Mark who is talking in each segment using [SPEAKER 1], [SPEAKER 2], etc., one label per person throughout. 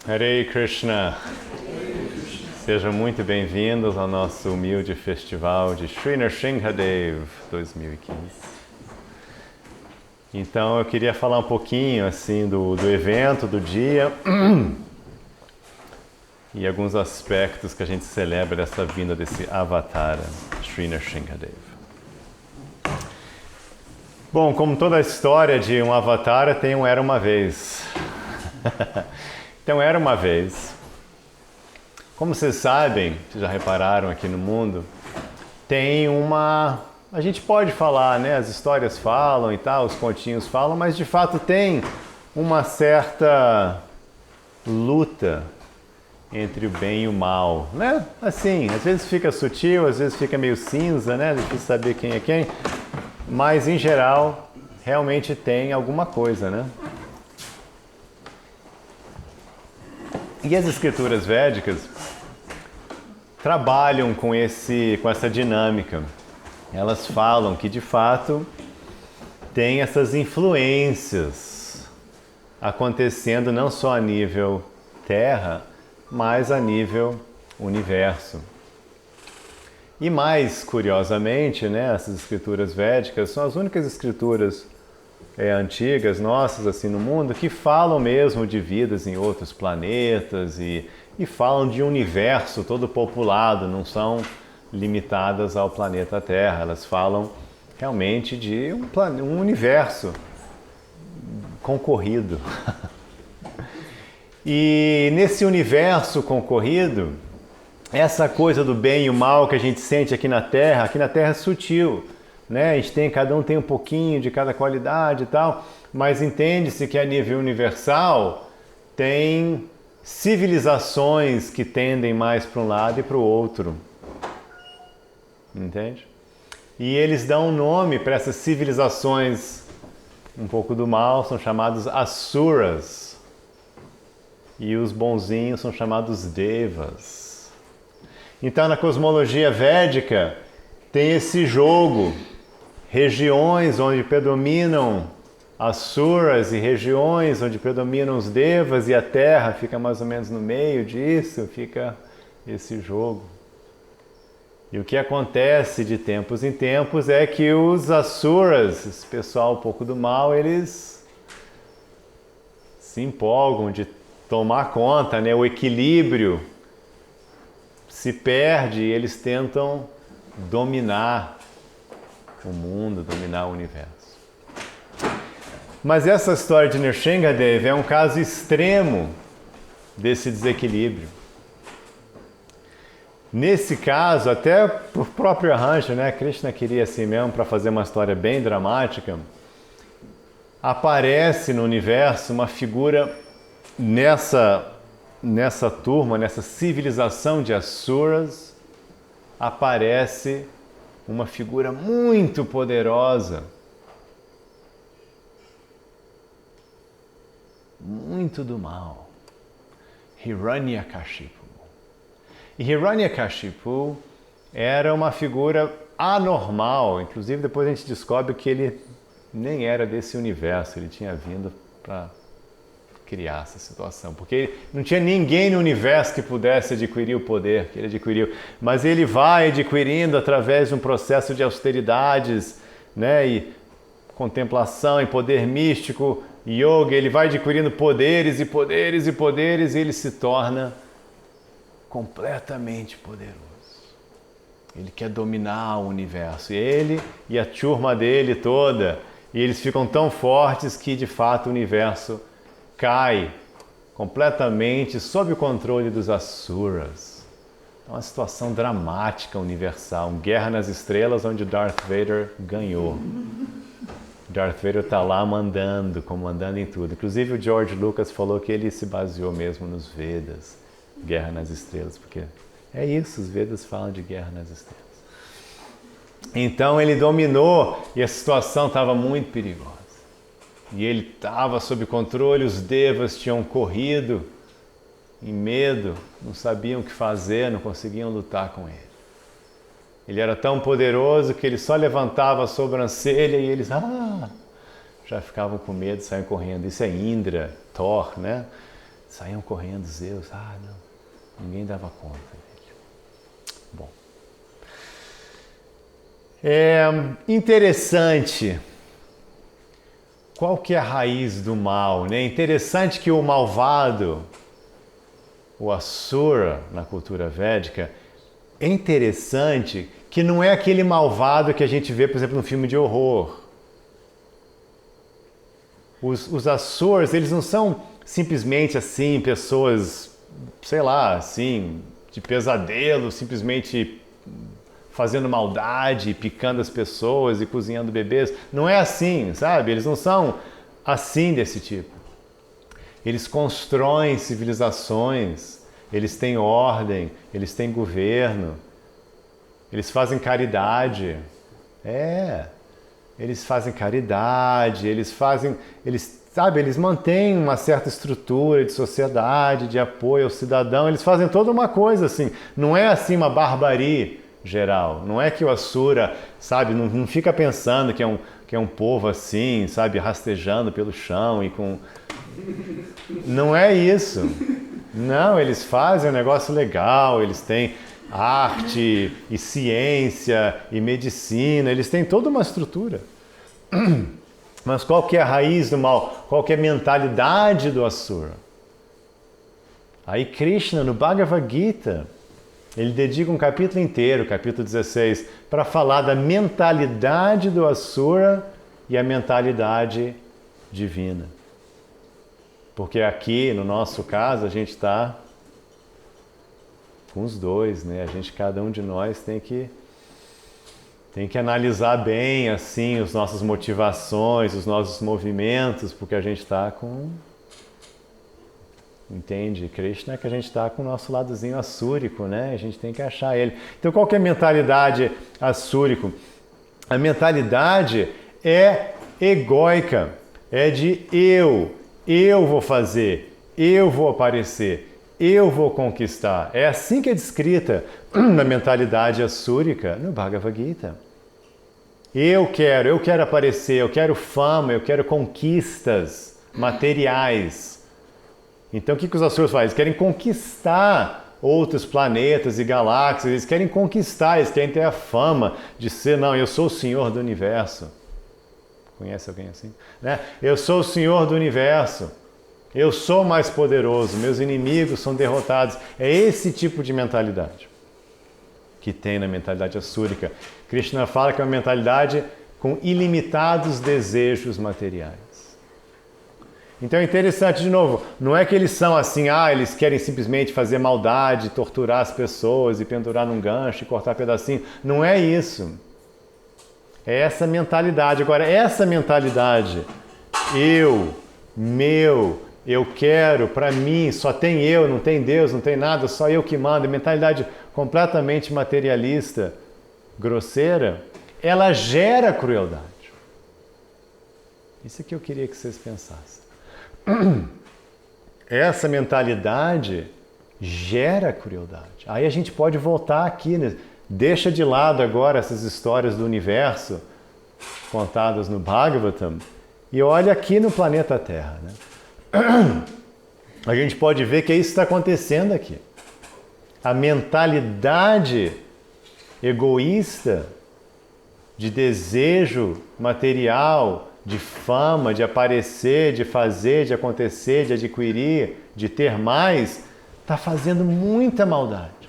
[SPEAKER 1] Hare Krishna! Sejam muito bem-vindos ao nosso humilde festival de Sri Nrsimhadev 2015. Então eu queria falar um pouquinho assim do evento, do dia e alguns aspectos que a gente celebra dessa vinda desse Avatara, Sri Nrsimhadev. Bom, como toda a história de um Avatara tem um era uma vez. Então era uma vez. Como vocês sabem, vocês já repararam aqui no mundo, tem uma... A gente pode falar, né? As histórias falam e tal, os continhos falam, mas de fato tem uma certa luta entre o bem e o mal, né? Assim, às vezes fica sutil, às vezes fica meio cinza, né? Difícil saber quem é quem, mas em geral realmente tem alguma coisa, né? E as escrituras védicas trabalham com essa dinâmica. Elas falam que, de fato, tem essas influências acontecendo não só a nível Terra, mas a nível universo. E mais curiosamente, né, essas escrituras védicas são as únicas escrituras antigas, nossas, assim, no mundo, que falam mesmo de vidas em outros planetas e falam de um universo todo populado, não são limitadas ao planeta Terra. Elas falam realmente de um universo concorrido. E nesse universo concorrido, essa coisa do bem e o mal que a gente sente aqui na Terra é sutil. Né? A gente tem, cada um tem um pouquinho de cada qualidade e tal, mas entende-se que a nível universal tem civilizações que tendem mais para um lado e para o outro. Entende? E eles dão um nome para essas civilizações um pouco do mal, são chamados Asuras. E os bonzinhos são chamados Devas. Então, na cosmologia védica, tem esse jogo. Regiões onde predominam Asuras e regiões onde predominam os Devas, e a Terra fica mais ou menos no meio disso, fica esse jogo. E o que acontece de tempos em tempos é que os Asuras, esse pessoal um pouco do mal, eles se empolgam de tomar conta, né? O equilíbrio se perde e eles tentam dominar o mundo, dominar o universo. Mas essa história de Nrsimhadev é um caso extremo desse desequilíbrio. Nesse caso, até por próprio arranjo, né? Krishna queria assim mesmo para fazer uma história bem dramática. Aparece no universo uma figura nessa turma, nessa civilização de Asuras, aparece uma figura muito poderosa, muito do mal, Hiranyakashipu. E Hiranyakashipu era uma figura anormal, inclusive depois a gente descobre que ele nem era desse universo, ele tinha vindo para criar essa situação, porque não tinha ninguém no universo que pudesse adquirir o poder que ele adquiriu, mas ele vai adquirindo através de um processo de austeridades, né, e contemplação e poder místico, yoga, ele vai adquirindo poderes e poderes e poderes, e ele se torna completamente poderoso. Ele quer dominar o universo, e ele e a turma dele toda, e eles ficam tão fortes que de fato o universo cai completamente sob o controle dos Asuras. É uma situação dramática universal, uma guerra nas estrelas onde Darth Vader ganhou. Darth Vader está lá mandando, comandando em tudo. Inclusive o George Lucas falou que ele se baseou mesmo nos Vedas, Guerra nas Estrelas, porque é isso, os Vedas falam de guerra nas estrelas. Então ele dominou e a situação estava muito perigosa. E ele estava sob controle, os Devas tinham corrido em medo, não sabiam o que fazer, não conseguiam lutar com ele. Ele era tão poderoso que ele só levantava a sobrancelha e eles já ficavam com medo, saíam correndo. Isso é Indra, Thor, né? Saíam correndo Zeus, não, ninguém dava conta dele. Bom, é interessante, qual que é a raiz do mal, né? Interessante que o malvado, o Asura, na cultura védica, é interessante que não é aquele malvado que a gente vê, por exemplo, no filme de horror. Os Asuras, eles não são simplesmente assim, pessoas, sei lá, assim, de pesadelo, simplesmente fazendo maldade, picando as pessoas e cozinhando bebês. Não é assim, sabe? Eles não são assim desse tipo. Eles constroem civilizações, eles têm ordem, eles têm governo, eles fazem caridade. Eles fazem caridade, eles mantêm uma certa estrutura de sociedade, de apoio ao cidadão, eles fazem toda uma coisa assim. Não é assim uma barbarie geral. Não é que o Asura, sabe, não fica pensando que é um povo assim, sabe, rastejando pelo chão e com... Não é isso. Não, eles fazem um negócio legal, eles têm arte e ciência e medicina, eles têm toda uma estrutura. Mas qual que é a raiz do mal? Qual que é a mentalidade do Asura? Aí Krishna, no Bhagavad Gita, ele dedica um capítulo inteiro, capítulo 16, para falar da mentalidade do Asura e a mentalidade divina. Porque aqui, no nosso caso, a gente está com os dois, né? Cada um de nós tem que analisar bem, assim, as nossas motivações, os nossos movimentos, porque a gente está com... Entende? Krishna é que a gente está com o nosso ladozinho assúrico, né? A gente tem que achar ele. Então, qual que é a mentalidade assúrico? A mentalidade é egóica, é de eu vou fazer, eu vou aparecer, eu vou conquistar. É assim que é descrita na mentalidade assúrica no Bhagavad Gita. Eu quero aparecer, eu quero fama, eu quero conquistas materiais. Então o que os Asuras fazem? Eles querem conquistar outros planetas e galáxias, eles querem conquistar, eles querem ter a fama de ser, não, eu sou o Senhor do Universo. Conhece alguém assim? Né? Eu sou o Senhor do Universo. Eu sou mais poderoso. Meus inimigos são derrotados. É esse tipo de mentalidade que tem na mentalidade assúrica. Krishna fala que é uma mentalidade com ilimitados desejos materiais. Então é interessante, de novo, não é que eles são assim, eles querem simplesmente fazer maldade, torturar as pessoas e pendurar num gancho e cortar pedacinho. Não é isso. É essa mentalidade. Agora, essa mentalidade, eu quero, para mim, só tem eu, não tem Deus, não tem nada, só eu que mando. Mentalidade completamente materialista, grosseira, ela gera crueldade. Isso é que eu queria que vocês pensassem. Essa mentalidade gera crueldade. Aí a gente pode voltar aqui, né? Deixa de lado agora essas histórias do universo contadas no Bhagavatam e olha aqui no planeta Terra, né? A gente pode ver que isso está acontecendo aqui. A mentalidade egoísta de desejo material, de fama, de aparecer, de fazer, de acontecer, de adquirir, de ter mais, está fazendo muita maldade.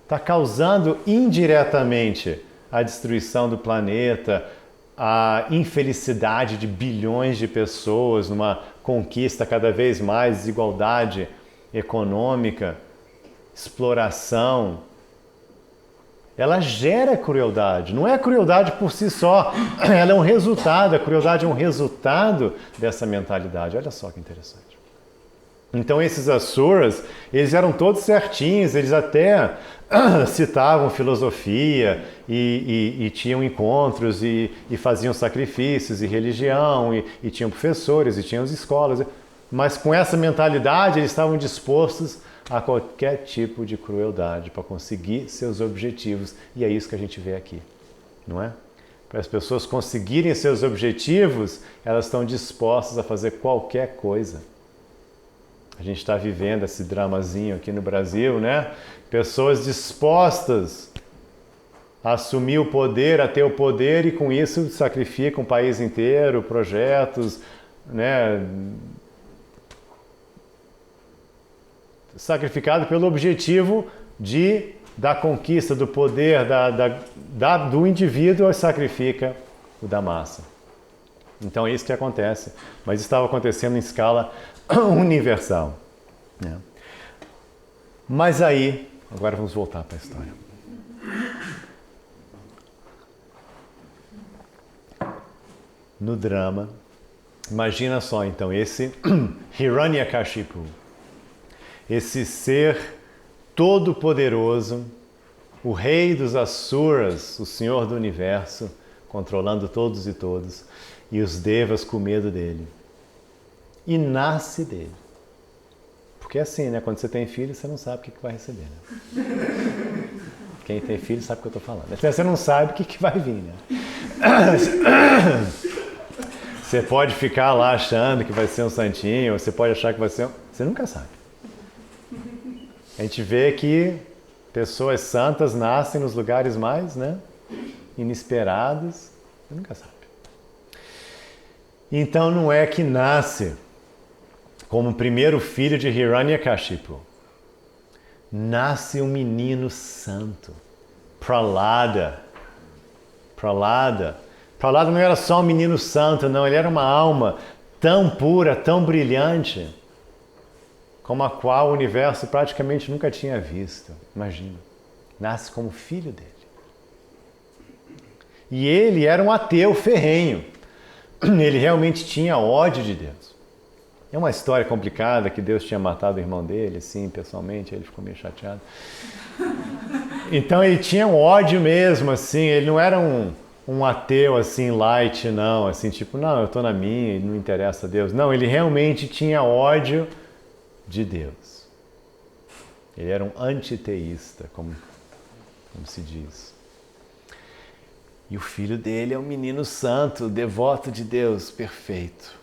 [SPEAKER 1] Está causando indiretamente a destruição do planeta, a infelicidade de bilhões de pessoas, numa conquista cada vez mais, desigualdade econômica, exploração. Ela gera crueldade. Não é crueldade por si só, ela é um resultado, a crueldade é um resultado dessa mentalidade. Olha só que interessante. Então esses Asuras, eles eram todos certinhos, eles até citavam filosofia e tinham encontros e faziam sacrifícios e religião e tinham professores e tinham as escolas. Mas com essa mentalidade eles estavam dispostos a qualquer tipo de crueldade para conseguir seus objetivos. E é isso que a gente vê aqui, não é? Para as pessoas conseguirem seus objetivos, elas estão dispostas a fazer qualquer coisa. A gente está vivendo esse dramazinho aqui no Brasil, né? Pessoas dispostas a assumir o poder, a ter o poder e com isso sacrificam o país inteiro, projetos, né? Sacrificado pelo objetivo da conquista do poder do indivíduo, sacrifica o da massa. Então é isso que acontece, mas estava acontecendo em escala universal, né? Mas aí, agora vamos voltar para a história. No drama, imagina só então, esse Hiranyakashipu, esse ser todo-poderoso, o rei dos Asuras, o senhor do universo, controlando todos e todos, e os devas com medo dele. E nasce dele. Porque é assim, né? Quando você tem filho, você não sabe o que vai receber, né? Quem tem filho sabe o que eu estou falando. Você não sabe o que vai vir, né? Você pode ficar lá achando que vai ser um santinho, você pode achar que vai ser um... Você nunca sabe. A gente vê que pessoas santas nascem nos lugares mais, né, inesperados. Você nunca sabe. Então não é que nasce como o primeiro filho de Hiranyakashipu. Nasce um menino santo, Prahlada. Prahlada não era só um menino santo, não. Ele era uma alma tão pura, tão brilhante, como a qual o universo praticamente nunca tinha visto. Imagina. Nasce como filho dele. E ele era um ateu ferrenho. Ele realmente tinha ódio de Deus. É uma história complicada que Deus tinha matado o irmão dele, assim, pessoalmente, ele ficou meio chateado. Então ele tinha um ódio mesmo, assim, ele não era um ateu, assim, light, não, assim, tipo, não, eu estou na minha e não interessa a Deus. Não, ele realmente tinha ódio de Deus. Ele era um antiteísta, como se diz. E o filho dele é um menino santo, devoto de Deus, perfeito.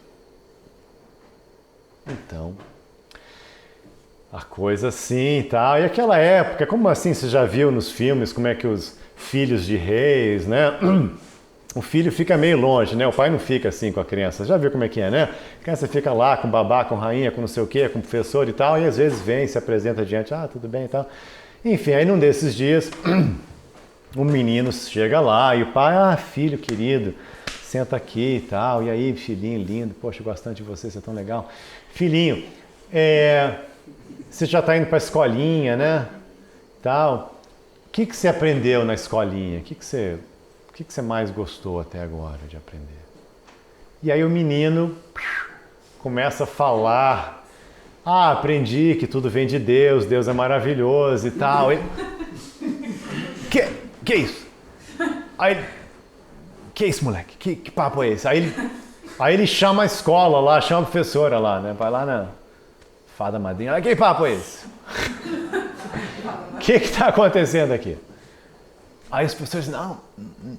[SPEAKER 1] Então, a coisa assim e tal. E aquela época, como assim você já viu nos filmes, como é que os filhos de reis, né? O filho fica meio longe, né? O pai não fica assim com a criança. Já viu como é que é, né? A criança fica lá com babá, com rainha, com não sei o quê, com professor e tal, e às vezes vem, se apresenta diante, tudo bem e tal. Enfim, aí num desses dias, o menino chega lá e o pai, filho querido, senta aqui e tal, e aí, filhinho lindo, poxa, eu gosto tanto de você, você é tão legal. Filhinho, você já está indo para a escolinha, né? Tal. O que você aprendeu na escolinha? O que você mais gostou até agora de aprender? E aí o menino começa a falar. Aprendi que tudo vem de Deus, Deus é maravilhoso e tal. Que é isso? Aí, que é isso, moleque? Que papo é esse? Aí ele chama a escola lá, chama a professora lá, né? Vai lá na fada madrinha. Que papo é esse? O que está acontecendo aqui? Aí os professores dizem,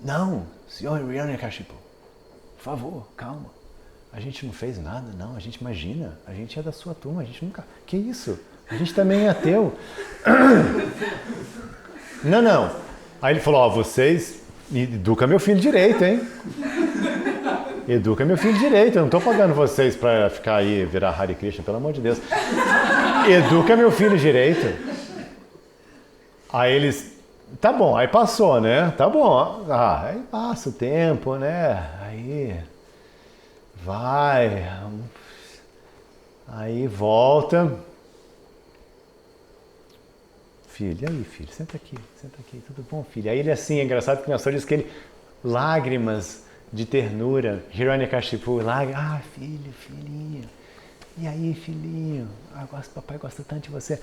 [SPEAKER 1] não, senhor Hiranyakashipu, por favor, calma. A gente não fez nada, não. A gente imagina, a gente é da sua turma, a gente nunca... Que isso? A gente também é ateu. Não. Aí ele falou, vocês educam meu filho direito, hein? Educa meu filho direito, eu não estou pagando vocês para ficar aí, virar Hare Krishna, pelo amor de Deus. Educa meu filho direito. Aí eles, tá bom, aí passou, né? Tá bom, aí passa o tempo, né? Aí vai, aí volta. Filho, e aí, filho? Senta aqui, tudo bom, filho? Aí ele assim, é engraçado que o pastor diz que ele, lágrimas de ternura, Hiranyakashipu, filho, filhinho, e aí, filhinho, papai gosta tanto de você,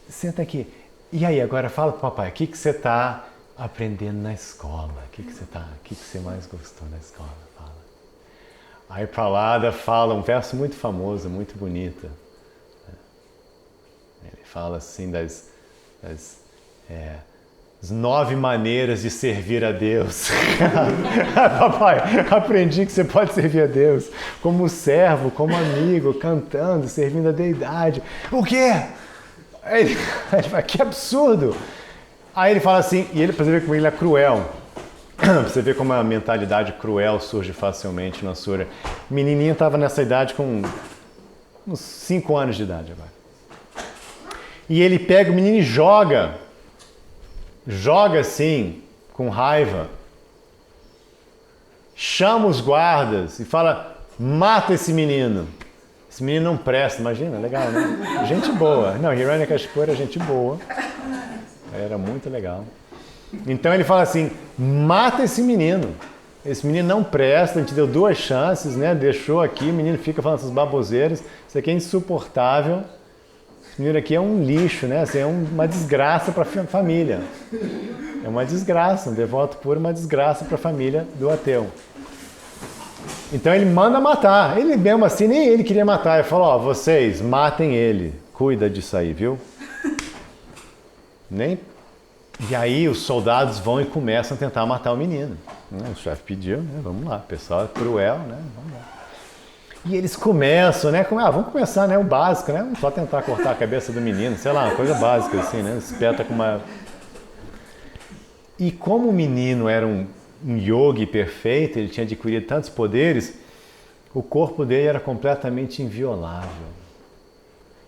[SPEAKER 1] senta aqui, e aí, agora fala pro papai, o que você está aprendendo na escola, o que você mais gostou na escola, fala. Aí Prahlada fala um verso muito famoso, muito bonito, ele fala assim As 9 maneiras de servir a Deus. Papai, aprendi que você pode servir a Deus como servo, como amigo, cantando, servindo a deidade. O quê? Aí ele fala, que absurdo! Aí ele fala assim, e ele, pra você ver como ele é cruel. Pra você ver como a mentalidade cruel surge facilmente na Sura. O menininho estava nessa idade com uns 5 anos de idade agora. E ele pega o menino e joga assim, com raiva, chama os guardas e fala, mata esse menino não presta, imagina, legal, né? Gente boa. Não, Hiranyakashipu era gente boa, era muito legal. Então ele fala assim, mata esse menino não presta, a gente deu 2 chances, né? Deixou aqui, o menino fica falando essas baboseiras, isso aqui é insuportável. Esse menino aqui é um lixo, né? Assim, é uma desgraça para a família. É uma desgraça, um devoto puro, uma desgraça para a família do ateu. Então ele manda matar. Ele mesmo assim, nem ele queria matar. Ele falou, vocês matem ele. Cuida disso aí, viu? E aí os soldados vão e começam a tentar matar o menino. O chefe pediu, né? Vamos lá, o pessoal é cruel, né? Vamos lá. E eles começam, né? Vamos começar, né? O básico, né? Só tentar cortar a cabeça do menino, sei lá, uma coisa básica assim, né? Espeta com uma... E como o menino era um yogi perfeito, ele tinha adquirido tantos poderes, o corpo dele era completamente inviolável.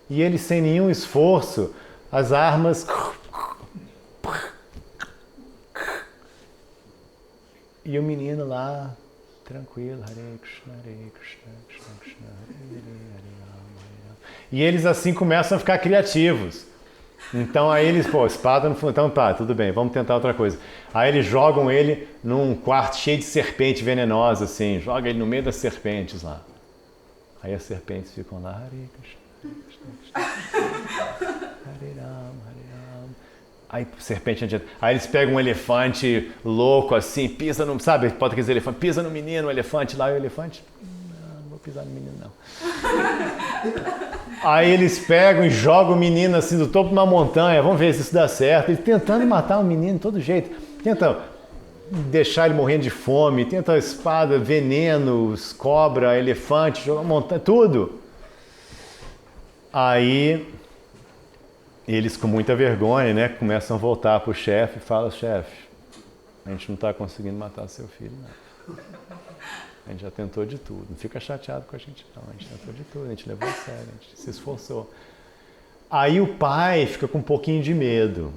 [SPEAKER 1] E ele, sem nenhum esforço, as armas... E o menino lá... tranquilo, Hare Krishna, Krishna Krishna, Hare Rama. E eles assim começam a ficar criativos. Então aí eles, espada no fundo, então tá, tudo bem, vamos tentar outra coisa. Aí eles jogam ele num quarto cheio de serpente venenosa, assim, joga ele no meio das serpentes lá. Aí as serpentes ficam lá, Hare Krishna, Krishna Krishna, Hare Rama, Hare Rama. Aí serpente adianta. Aí eles pegam um elefante louco assim, pisa no... Sabe, pode aqueles elefantes, pisa no menino, o elefante lá, e o elefante... Não vou pisar no menino, não. Aí eles pegam e jogam o menino assim do topo de uma montanha, vamos ver se isso dá certo. Eles tentando matar o menino de todo jeito. Tentam deixar ele morrendo de fome, tentam espada, veneno, cobra, elefante, joga montanha, tudo. Aí... eles, com muita vergonha, né, começam a voltar para o chefe e falam, chefe, a gente não está conseguindo matar seu filho, não. A gente já tentou de tudo. Não fica chateado com a gente, não. A gente tentou de tudo, a gente levou a sério, a gente se esforçou. Aí o pai fica com um pouquinho de medo.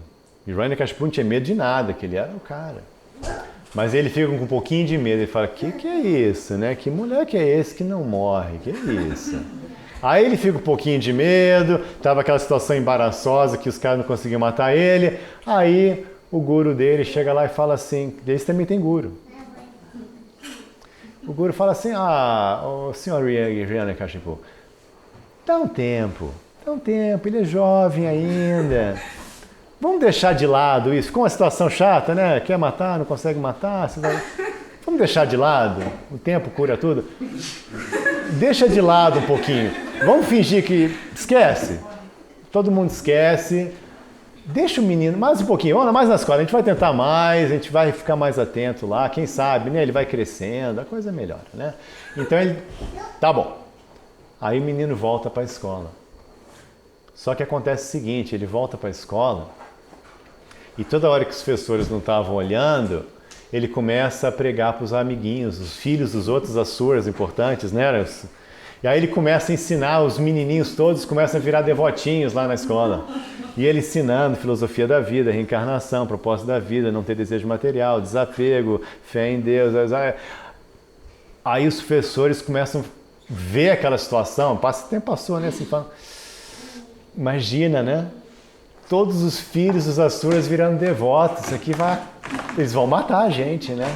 [SPEAKER 1] E Hiranyakashipu não tinha medo de nada, que ele era o cara. Mas ele fica com um pouquinho de medo. Ele fala, que é isso, né? Que moleque é esse que não morre? Que é isso? Aí ele fica um pouquinho de medo, tava aquela situação embaraçosa que os caras não conseguiam matar ele. Aí o guru dele chega lá e fala assim, eles também tem guru. O guru fala assim, o senhor Hiranyakashipu, dá um tempo, ele é jovem ainda. Vamos deixar de lado isso, ficou uma situação chata, né? Quer matar, não consegue matar, vamos deixar de lado, o tempo cura tudo. Deixa de lado um pouquinho. Vamos fingir que... Esquece. Todo mundo esquece. Deixa o menino mais um pouquinho. Vamos mais nas quadras. A gente vai tentar mais, a gente vai ficar mais atento lá. Quem sabe, né? Ele vai crescendo, a coisa melhora, né? Então ele... Tá bom. Aí o menino volta para a escola. Só que acontece o seguinte, ele volta para a escola e toda hora que os professores não estavam olhando, ele começa a pregar para os amiguinhos, os filhos dos outros asuras importantes, né? E aí ele começa a ensinar, os menininhos todos começam a virar devotinhos lá na escola. E ele ensinando filosofia da vida, reencarnação, propósito da vida, não ter desejo material, desapego, fé em Deus. Aí os professores começam a ver aquela situação, tempo passou, né? Assim, falam, imagina, né? Todos os filhos dos asuras virando devotos, isso aqui eles vão matar a gente, né?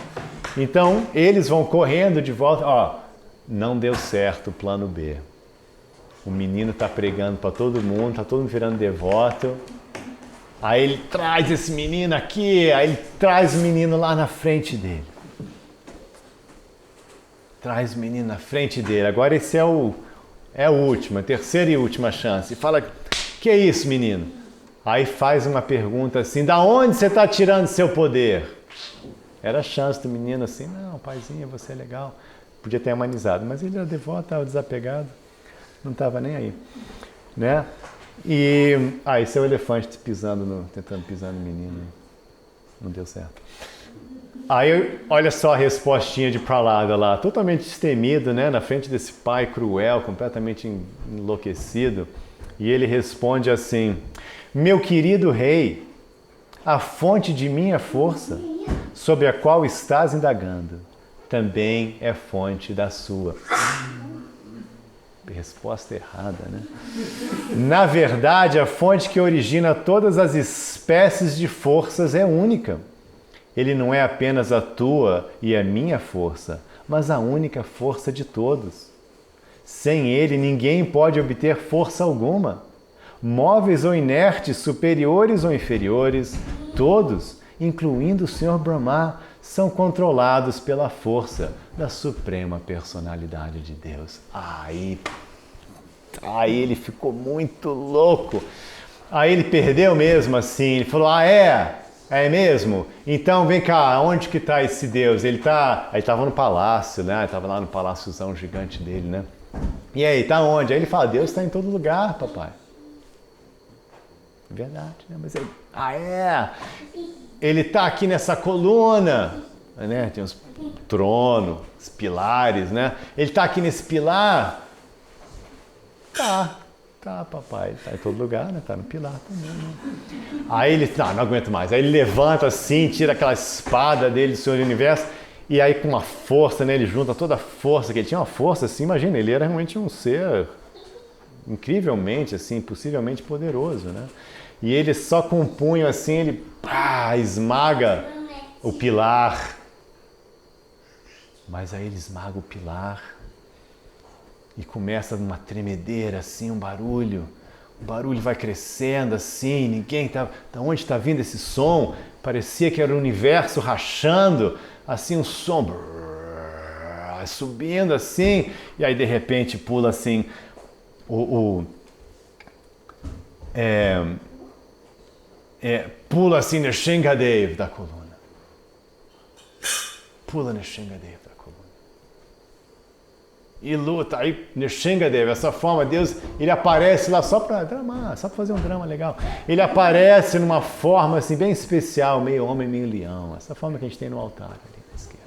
[SPEAKER 1] Então, eles vão correndo de volta, não deu certo o plano B. O menino está pregando para todo mundo, está todo mundo virando devoto. Aí ele traz esse menino aqui, aí ele traz o menino lá na frente dele. Traz o menino na frente dele. Agora esse é a última, a terceira e última chance. E fala, que é isso, menino? Aí faz uma pergunta assim, da onde você está tirando seu poder? Era a chance do menino assim, não, paizinho, você é legal. Podia ter amenizado, mas ele era devoto, estava desapegado, não estava nem aí, né? E esse é o elefante tentando pisar no menino, não deu certo. Aí, olha só a respostinha de Prahlada lá, totalmente destemido, né? Na frente desse pai cruel, completamente enlouquecido. E ele responde assim, meu querido rei, a fonte de minha força, sobre a qual estás indagando, também é fonte da sua. Resposta errada, né? Na verdade, a fonte que origina todas as espécies de forças é única. Ele não é apenas a tua e a minha força, mas a única força de todos. Sem ele, ninguém pode obter força alguma. Móveis ou inertes, superiores ou inferiores, todos, incluindo o Sr. Brahma, são controlados pela força da Suprema Personalidade de Deus. Aí ele ficou muito louco. Aí ele perdeu mesmo assim, ele falou, é mesmo? Então vem cá, onde que está esse Deus? Ele estava no palácio, né? Ele estava lá no paláciozão gigante dele, né? E aí, tá onde? Aí ele fala, Deus está em todo lugar, papai. Verdade, né? Mas ele está aqui nessa coluna, né? Tem uns tronos, os pilares, né? Ele está aqui nesse pilar. Tá, papai, ele está em todo lugar, né? Está no pilar também, né? Aí ele, não aguento mais. Aí ele levanta assim, tira aquela espada dele do Senhor do Universo, e aí com uma força, né? Ele junta toda a força, que ele tinha uma força assim, imagina, ele era realmente um ser incrivelmente, assim, impossivelmente poderoso, né? E ele só com um punho assim, ele esmaga o pilar. Mas aí ele esmaga o pilar e começa uma tremedeira assim, um barulho. O barulho vai crescendo assim, ninguém tá... Da onde está vindo esse som? Parecia que era o universo rachando, assim um som subindo assim, e aí de repente pula assim pula assim Nrsingadev da coluna. Pula Nrsingadev da coluna. E luta. Aí Nrsingadev, essa forma, Deus, ele aparece lá só para dramar, só para fazer um drama legal. Ele aparece numa forma assim bem especial, meio homem, meio leão. Essa forma que a gente tem no altar ali na esquerda.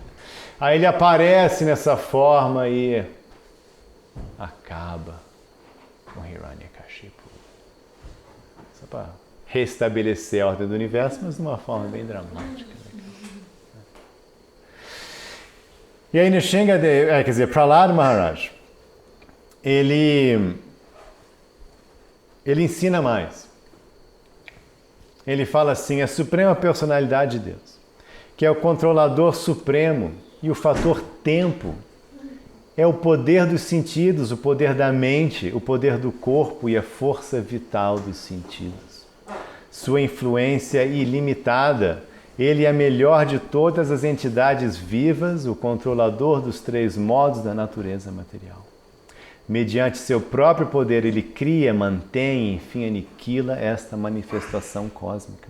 [SPEAKER 1] Aí ele aparece nessa forma e acaba com Hiranyakashipu. Só para restabelecer a ordem do universo, mas de uma forma bem dramática. E aí Nrsingadev, Prahlada Maharaj, ele ensina mais. Ele fala assim, a Suprema Personalidade de Deus, que é o controlador supremo e o fator tempo, é o poder dos sentidos, o poder da mente, o poder do corpo e a força vital dos sentidos. Sua influência ilimitada, ele é a melhor de todas as entidades vivas, o controlador dos 3 modos da natureza material. Mediante seu próprio poder, ele cria, mantém e, enfim, aniquila esta manifestação cósmica.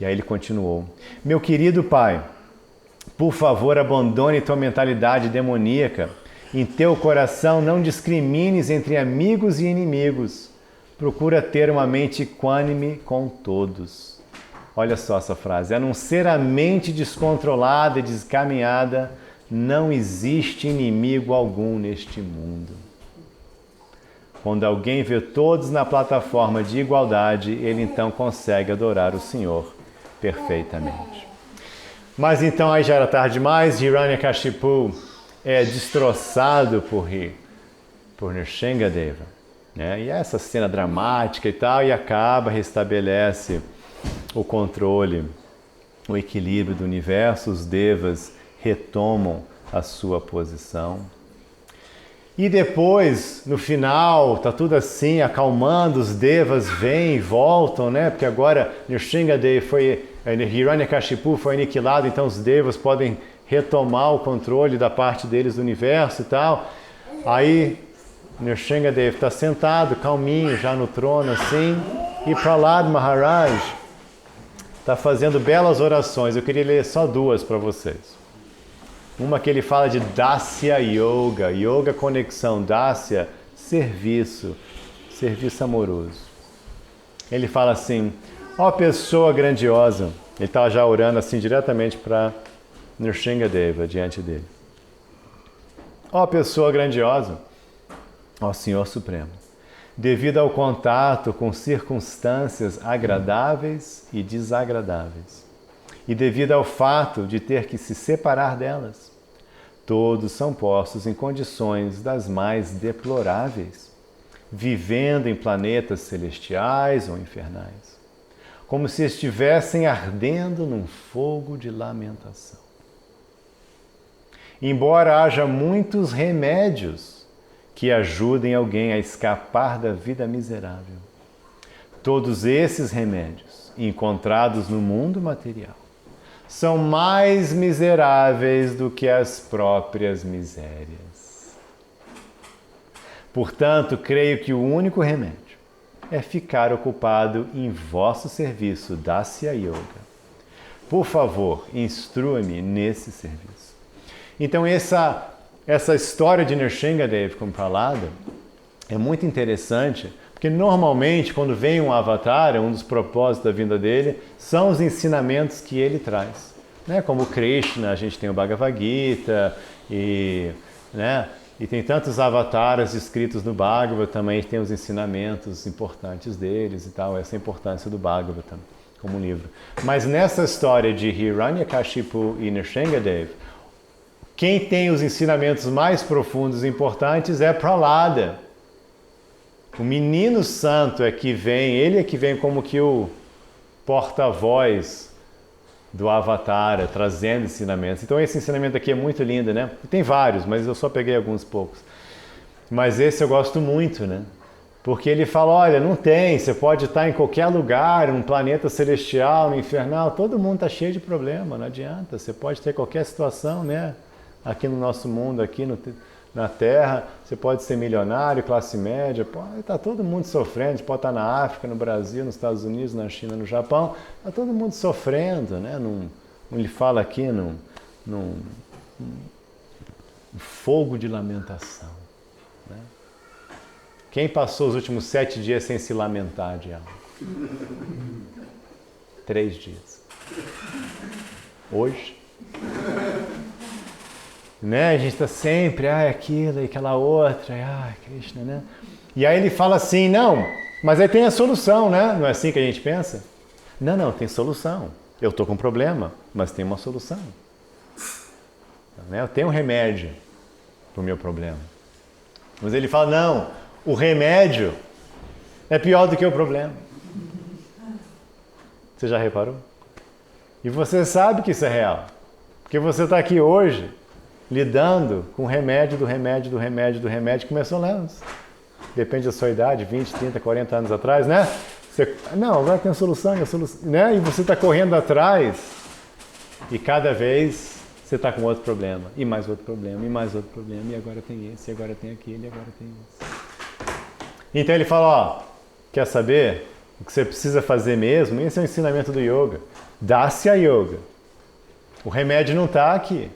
[SPEAKER 1] E aí ele continuou. Meu querido pai, por favor, abandone tua mentalidade demoníaca. Em teu coração não discrimines entre amigos e inimigos. Procura ter uma mente equânime com todos. Olha só essa frase. A não ser a mente descontrolada e descaminhada, não existe inimigo algum neste mundo. Quando alguém vê todos na plataforma de igualdade, ele então consegue adorar o Senhor perfeitamente. Mas então aí já era tarde demais, Hiranyakashipu é destroçado por Nrsingadeva, né? E essa cena dramática e tal, e acaba, restabelece o controle, o equilíbrio do universo, os devas retomam a sua posição. E depois, no final, tá tudo assim, acalmando, os devas vêm e voltam, né? Porque agora Nrsingadeva Hiranyakashipu foi aniquilado, então os devas podem retomar o controle da parte deles do universo e tal. Aí Nrsingadeva está sentado, calminho, já no trono assim, E Prahlad Maharaj está fazendo belas orações. Eu queria ler só duas para vocês. Uma que ele fala de Dasya Yoga. Yoga, conexão. Dasya, serviço. Serviço amoroso. Ele fala assim, ó pessoa grandiosa. Ele estava já orando assim diretamente para Nrsingadeva, diante dele. Ó pessoa grandiosa, ó Senhor Supremo, devido ao contato com circunstâncias agradáveis e desagradáveis, e devido ao fato de ter que se separar delas, todos são postos em condições das mais deploráveis, vivendo em planetas celestiais ou infernais, como se estivessem ardendo num fogo de lamentação. Embora haja muitos remédios que ajudem alguém a escapar da vida miserável, todos esses remédios, encontrados no mundo material, são mais miseráveis do que as próprias misérias. Portanto, creio que o único remédio é ficar ocupado em vosso serviço, Dasya Yoga. Por favor, instrua-me nesse serviço. Então, essa história de Nrsingadeva com Prahlada é muito interessante, porque normalmente, quando vem um avatar, um dos propósitos da vinda dele, são os ensinamentos que ele traz. Né? Como Krishna, a gente tem o Bhagavad Gita, e tem tantos avatares escritos no Bhagavad, também tem os ensinamentos importantes deles e tal, essa importância do Bhagavatam como livro. Mas nessa história de Hiranyakashipu e Nrsingadeva, quem tem os ensinamentos mais profundos e importantes é Prahlada. O menino santo é que vem, ele é que vem como que o porta-voz do Avatara, trazendo ensinamentos. Então esse ensinamento aqui é muito lindo, né? Tem vários, mas eu só peguei alguns poucos. Mas esse eu gosto muito, né? Porque ele fala, olha, não tem, você pode estar em qualquer lugar, um planeta celestial, no infernal, todo mundo está cheio de problema, não adianta. Você pode ter qualquer situação, né? Aqui no nosso mundo, aqui na Terra, você pode ser milionário, classe média, está todo mundo sofrendo, pode estar na África, no Brasil, nos Estados Unidos, na China, no Japão, está todo mundo sofrendo, né? Ele fala aqui num fogo de lamentação. Né? Quem passou os últimos 7 dias sem se lamentar de algo? 3 dias. Hoje? Né? A gente está sempre, aquilo e aquela outra, Krishna, né? E aí ele fala assim, não, mas aí tem a solução, né? Não é assim que a gente pensa? Não, tem solução. Eu estou com um problema, mas tem uma solução. Né? Eu tenho um remédio para o meu problema. Mas ele fala, não, o remédio é pior do que o problema. Você já reparou? E você sabe que isso é real. Porque você está aqui hoje lidando com o remédio do remédio do remédio do remédio que começou lá. Depende da sua idade, 20, 30, 40 anos atrás, né? Não, agora tem a solução, né? E você está correndo atrás e cada vez você está com outro problema, e mais outro problema, e mais outro problema, e agora tem esse, e agora tem aquele, e agora tem esse. Então ele fala, quer saber o que você precisa fazer mesmo? Esse é o ensinamento do yoga. Dasya Yoga. O remédio não está aqui.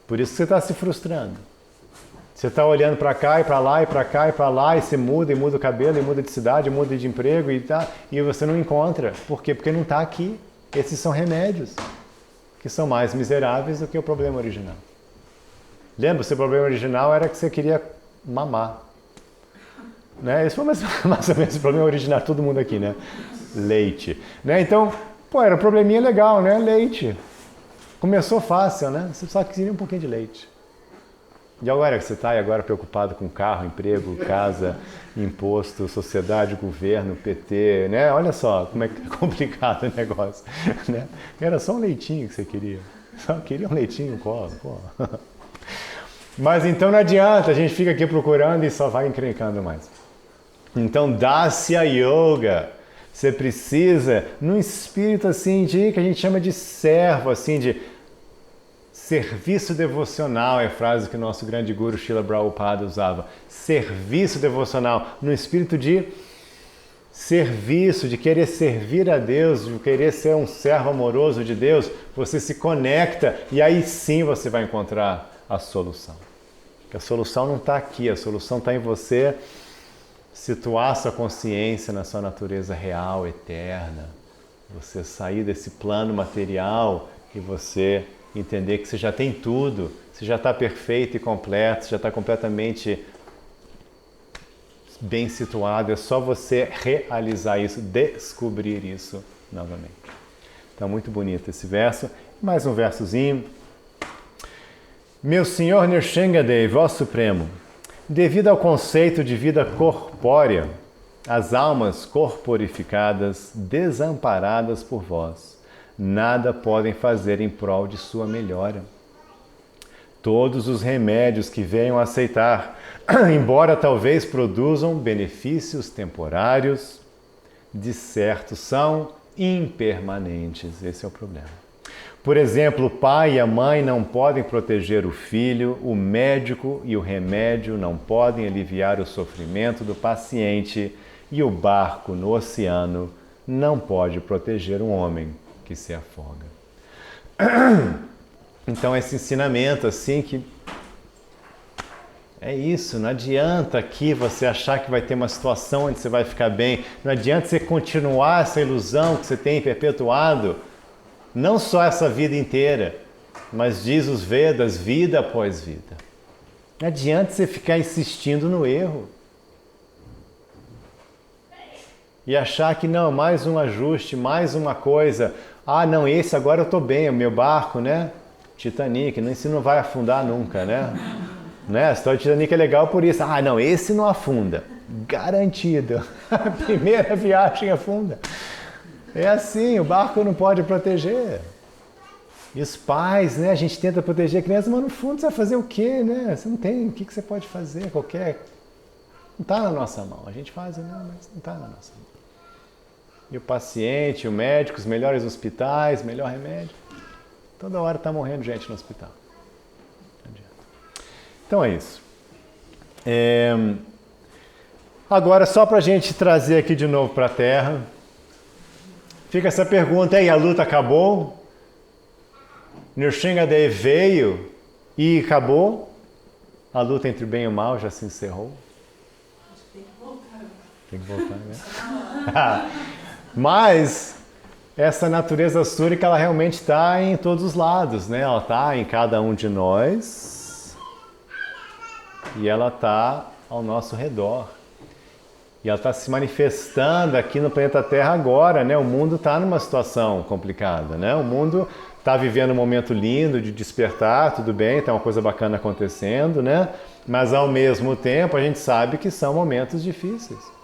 [SPEAKER 1] Por isso que você está se frustrando. Você está olhando para cá e para lá e para cá e para lá e você muda e muda o cabelo e muda de cidade, muda de emprego e você não encontra. Por quê? Porque não está aqui. Esses são remédios que são mais miseráveis do que o problema original. Lembra? O seu problema original era que você queria mamar. Né? Esse foi mais ou menos o problema original de todo mundo aqui, né? Leite. Né? Então, era um probleminha legal, né? Leite. Começou fácil, né? Você só queria um pouquinho de leite. E agora que você está agora preocupado com carro, emprego, casa, imposto, sociedade, governo, PT, né? Olha só como é que é complicado o negócio, né? Era só um leitinho que você queria. Só queria um leitinho, pô. Mas então não adianta, a gente fica aqui procurando e só vai encrencando mais. Então, Dasya Yoga. Você precisa, num espírito assim que a gente chama de servo, assim, de serviço devocional, é a frase que o nosso grande guru Srila Prabhupada usava. Serviço devocional, num espírito de serviço, de querer servir a Deus, de querer ser um servo amoroso de Deus, você se conecta e aí sim você vai encontrar a solução. Porque a solução não está aqui, a solução está em você situar sua consciência na sua natureza real, eterna. Você sair desse plano material e você entender que você já tem tudo, você já está perfeito e completo, você já está completamente bem situado, é só você realizar isso, descobrir isso novamente. Então, muito bonito esse verso. Mais um versozinho. Meu Senhor Nrsingadev, vó Supremo, devido ao conceito de vida corpórea, as almas corporificadas, desamparadas por vós, nada podem fazer em prol de sua melhora. Todos os remédios que venham a aceitar, embora talvez produzam benefícios temporários, de certo são impermanentes. Esse é o problema. Por exemplo, o pai e a mãe não podem proteger o filho, o médico e o remédio não podem aliviar o sofrimento do paciente e o barco no oceano não pode proteger um homem que se afoga. Então esse ensinamento assim que é isso, não adianta aqui você achar que vai ter uma situação onde você vai ficar bem, não adianta você continuar essa ilusão que você tem perpetuado, não só essa vida inteira, mas diz os Vedas, vida após vida. Não adianta você ficar insistindo no erro e achar que não, mais um ajuste, mais uma coisa, não, esse agora eu estou bem, o meu barco, né? Titanic, esse não vai afundar nunca, né? A história do Titanic é legal por isso. Não, esse não afunda. Garantido. A primeira viagem afunda. É assim, o barco não pode proteger. E os pais, né? A gente tenta proteger a criança, mas no fundo você vai fazer o quê, né? Você não tem, o que você pode fazer? Não está na nossa mão. A gente faz, não, mas não está na nossa mão. E o paciente, o médico, os melhores hospitais, melhor remédio. Toda hora está morrendo gente no hospital. Não adianta. Então é isso. Agora, só para a gente trazer aqui de novo para a Terra, fica essa pergunta aí, a luta acabou? Nrsingadev veio e acabou? A luta entre o bem e o mal já se encerrou?
[SPEAKER 2] Tem que voltar.
[SPEAKER 1] Tem que voltar, né? Mas essa natureza súrica, ela realmente está em todos os lados, né? Ela está em cada um de nós e ela está ao nosso redor. E ela está se manifestando aqui no planeta Terra agora, né? O mundo está numa situação complicada, né? O mundo está vivendo um momento lindo de despertar, tudo bem, tem uma coisa bacana acontecendo, né? Mas ao mesmo tempo a gente sabe que são momentos difíceis.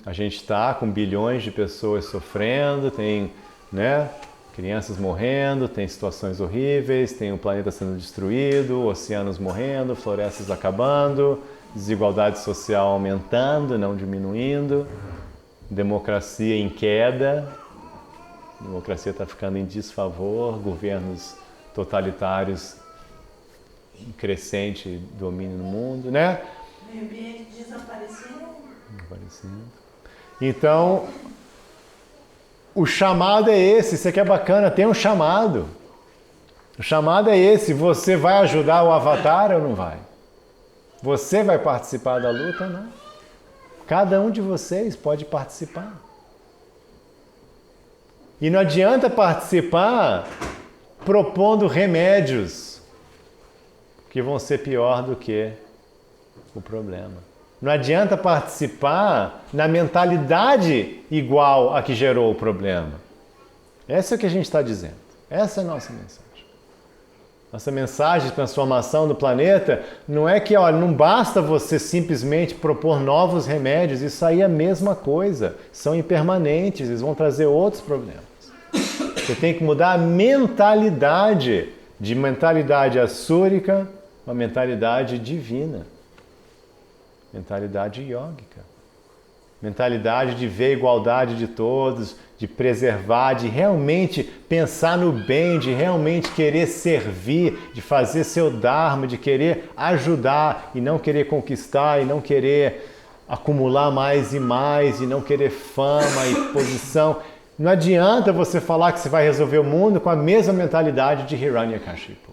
[SPEAKER 1] A gente está com bilhões de pessoas sofrendo, tem, né, crianças morrendo, tem situações horríveis, tem o planeta sendo destruído, oceanos morrendo, florestas acabando, desigualdade social aumentando, não diminuindo, democracia em queda, a democracia está ficando em desfavor, governos totalitários em crescente domínio no mundo, né?
[SPEAKER 2] Meio ambiente desaparecendo.
[SPEAKER 1] Então, o chamado é esse, isso aqui é bacana, tem um chamado. O chamado é esse, você vai ajudar o Avatar ou não vai? Você vai participar da luta ou não? Cada um de vocês pode participar. E não adianta participar propondo remédios que vão ser pior do que o problema. Não adianta participar na mentalidade igual a que gerou o problema. Essa é o que a gente está dizendo. Essa é a nossa mensagem. Nossa mensagem de transformação do planeta não é que, não basta você simplesmente propor novos remédios, isso aí é a mesma coisa. São impermanentes, eles vão trazer outros problemas. Você tem que mudar a mentalidade, de mentalidade assúrica, uma mentalidade divina. Mentalidade yógica. Mentalidade de ver a igualdade de todos, de preservar, de realmente pensar no bem, de realmente querer servir, de fazer seu dharma, de querer ajudar e não querer conquistar e não querer acumular mais e mais e não querer fama e posição. Não adianta você falar que você vai resolver o mundo com a mesma mentalidade de Hiranyakashipu.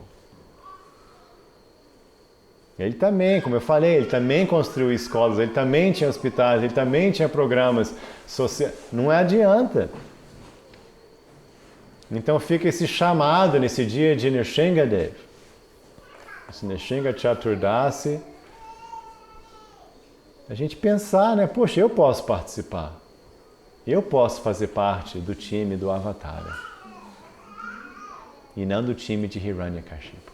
[SPEAKER 1] Ele também, como eu falei, ele também construiu escolas, ele também tinha hospitais, ele também tinha programas sociais. Não adianta. Então fica esse chamado nesse dia de Nrsingadev, esse Nrsinga Chaturdasi, a gente pensar, né? Poxa, eu posso participar. Eu posso fazer parte do time do Avatara. E não do time de Hiranyakashipu.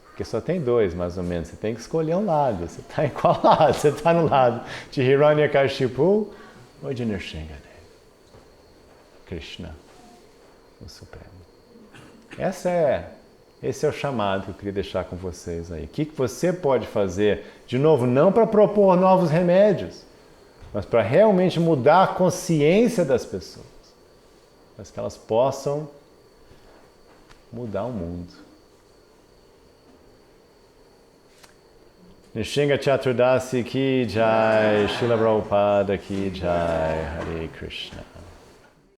[SPEAKER 1] Porque só tem dois, mais ou menos. Você tem que escolher um lado. Você está em qual lado? Você está no lado de Hiranyakashipu ou de Nrsingadev? Krishna, o Supremo. Esse é o chamado que eu queria deixar com vocês aí. O que você pode fazer? De novo, não para propor novos remédios, mas para realmente mudar a consciência das pessoas. Para que elas possam mudar o mundo. Nrsinga Chaturdasi ki jai, Srila Prabhupada ki jai, Hare Krishna.